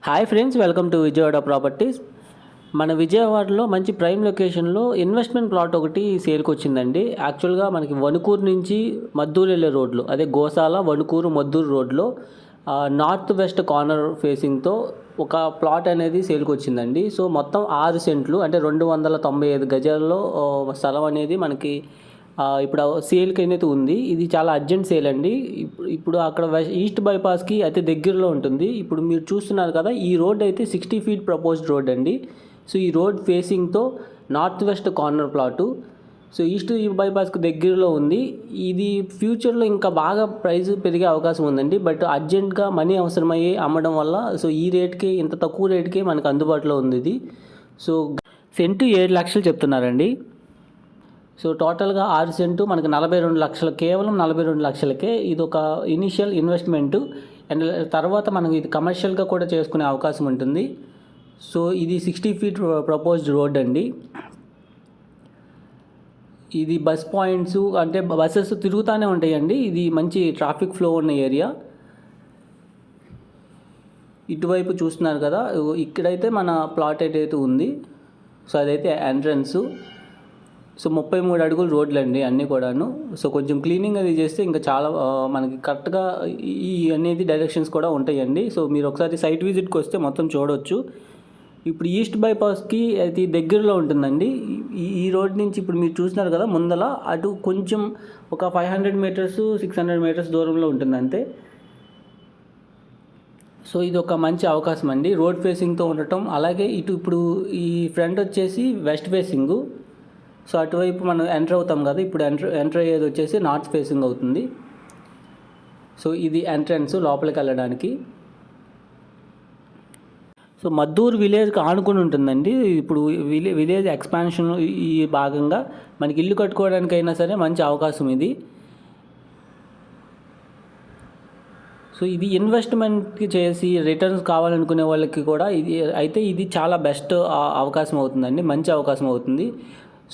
Hi friends, welcome to Vijayawada properties. మన విజయవాడలో మంచి ప్రైమ్ లొకేషన్లో ఇన్వెస్ట్మెంట్ ప్లాట్ ఒకటి సేల్కి వచ్చిందండి. యాక్చువల్గా మనకి వణుకూరు నుంచి మద్దూరు వెళ్ళే రోడ్లో, అదే గోశాల వణుకూరు మద్దూరు రోడ్లో నార్త్ వెస్ట్ కార్నర్ ఫేసింగ్తో ఒక ప్లాట్ అనేది సేల్కి వచ్చిందండి. సో మొత్తం 6 సెంట్లు అంటే 295 గజాల్లో స్థలం అనేది మనకి ఇప్పుడు సేల్కి అయితే ఉంది. ఇది చాలా అర్జెంట్ సేల్ అండి. ఇప్పుడు అక్కడ ఈస్ట్ బైపాస్కి అయితే దగ్గరలో ఉంటుంది. ఇప్పుడు మీరు చూస్తున్నారు కదా, ఈ రోడ్ అయితే 60 ఫీట్ ప్రపోజ్డ్ రోడ్ అండి. సో ఈ రోడ్ ఫేసింగ్తో north west corner plot. So east బైపాస్కి దగ్గరలో ఉంది. ఇది ఫ్యూచర్లో ఇంకా బాగా ప్రైస్ పెరిగే అవకాశం ఉందండి. బట్ అర్జెంట్గా మనీ అవసరమయ్యి అమ్మడం వల్ల సో ఈ రేట్కి, ఇంత తక్కువ రేట్కే మనకు అందుబాటులో ఉంది ఇది. సో సెంటు 7 లక్షలు చెప్తున్నారండి. సో టోటల్గా 6 సెంటు మనకి 42 లక్షలు, కేవలం 42 లక్షలకే ఇది ఒక ఇనిషియల్ ఇన్వెస్ట్మెంటు. అండ్ తర్వాత మనం ఇది కమర్షియల్గా కూడా చేసుకునే అవకాశం ఉంటుంది. సో ఇది 60 ఫీట్ ప్రపోజ్డ్ రోడ్ అండి. ఇది బస్ పాయింట్స్ అంటే బస్సెస్ తిరుగుతూనే ఉంటాయండి. ఇది మంచి ట్రాఫిక్ ఫ్లో ఉన్న ఏరియా. ఇటువైపు చూస్తున్నారు కదా, ఇక్కడైతే మన ప్లాట్ అయితే ఉంది. సో అదైతే ఎంట్రన్స్. సో 33 అడుగులు రోడ్లు అండి అన్నీ కూడాను. సో కొంచెం క్లీనింగ్ అది చేస్తే ఇంకా చాలా మనకి కరెక్ట్గా ఈ అనేది డైరెక్షన్స్ కూడా ఉంటాయండి. సో మీరు ఒకసారి సైట్ విజిట్కి వస్తే మొత్తం చూడవచ్చు. ఇప్పుడు ఈస్ట్ బైపాస్కి అది దగ్గరలో ఉంటుందండి. ఈ రోడ్ నుంచి ఇప్పుడు మీరు చూస్తున్నారు కదా, ముందల అటు కొంచెం ఒక 500 మీటర్స్ 600 మీటర్స్ దూరంలో ఉంటుంది అంతే. సో ఇది ఒక మంచి అవకాశం అండి, రోడ్ ఫేసింగ్తో ఉండటం. అలాగే ఇప్పుడు ఈ ఫ్రంట్ వచ్చేసి వెస్ట్ ఫేసింగు. సో అటువైపు మనం ఎంటర్ అవుతాం కదా, ఇప్పుడు ఎంటర్ అయ్యేది వచ్చేసి నార్త్ ఫేసింగ్ అవుతుంది. సో ఇది ఎంట్రన్స్ లోపలికి వెళ్ళడానికి. సో మద్దూరు విలేజ్కి ఆనుకుని ఉంటుందండి. ఇప్పుడు విలేజ్ ఎక్స్పాన్షన్ ఈ భాగంగా మనకి ఇల్లు కట్టుకోవడానికైనా సరే మంచి అవకాశం ఇది. సో ఇది ఇన్వెస్ట్మెంట్కి చేసి రిటర్న్స్ కావాలనుకునే వాళ్ళకి కూడా ఇది చాలా బెస్ట్ అవకాశం అవుతుందండి, మంచి అవకాశం అవుతుంది.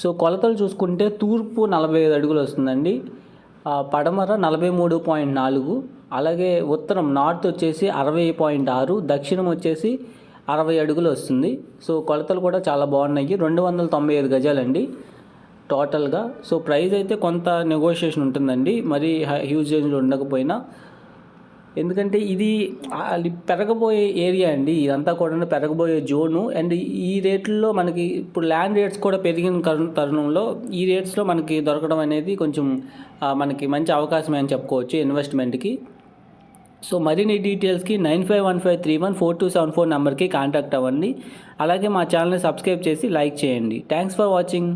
సో కొలతలు చూసుకుంటే తూర్పు 45 అడుగులు వస్తుందండి, పడమర 43.4, అలాగే ఉత్తరం నార్త్ వచ్చేసి 60.6, దక్షిణం వచ్చేసి 60 అడుగులు వస్తుంది. సో కొలతలు కూడా చాలా బాగున్నాయి. 295 గజాలండి టోటల్గా. సో ప్రైస్ అయితే కొంత నెగోషియేషన్ ఉంటుందండి, మరీ హ్యూజ్ రేంజ్లో ఉండకపోయినా. ఎందుకంటే ఇది పెరగబోయే ఏరియా అండి, ఇదంతా కూడా పెరగబోయే జోను. అండ్ ఈ రేట్లలో మనకి ఇప్పుడు ల్యాండ్ రేట్స్ కూడా పెరిగిన తరుణంలో ఈ రేట్స్లో మనకి దొరకడం అనేది కొంచెం మనకి మంచి అవకాశమే అని చెప్పుకోవచ్చు ఇన్వెస్ట్మెంట్కి. సో మరిన్ని డీటెయిల్స్కి 9515314274 నెంబర్కి కాంటాక్ట్ అవ్వండి. అలాగే మా ఛానల్ని సబ్స్క్రైబ్ చేసి లైక్ చేయండి. Thanks for watching.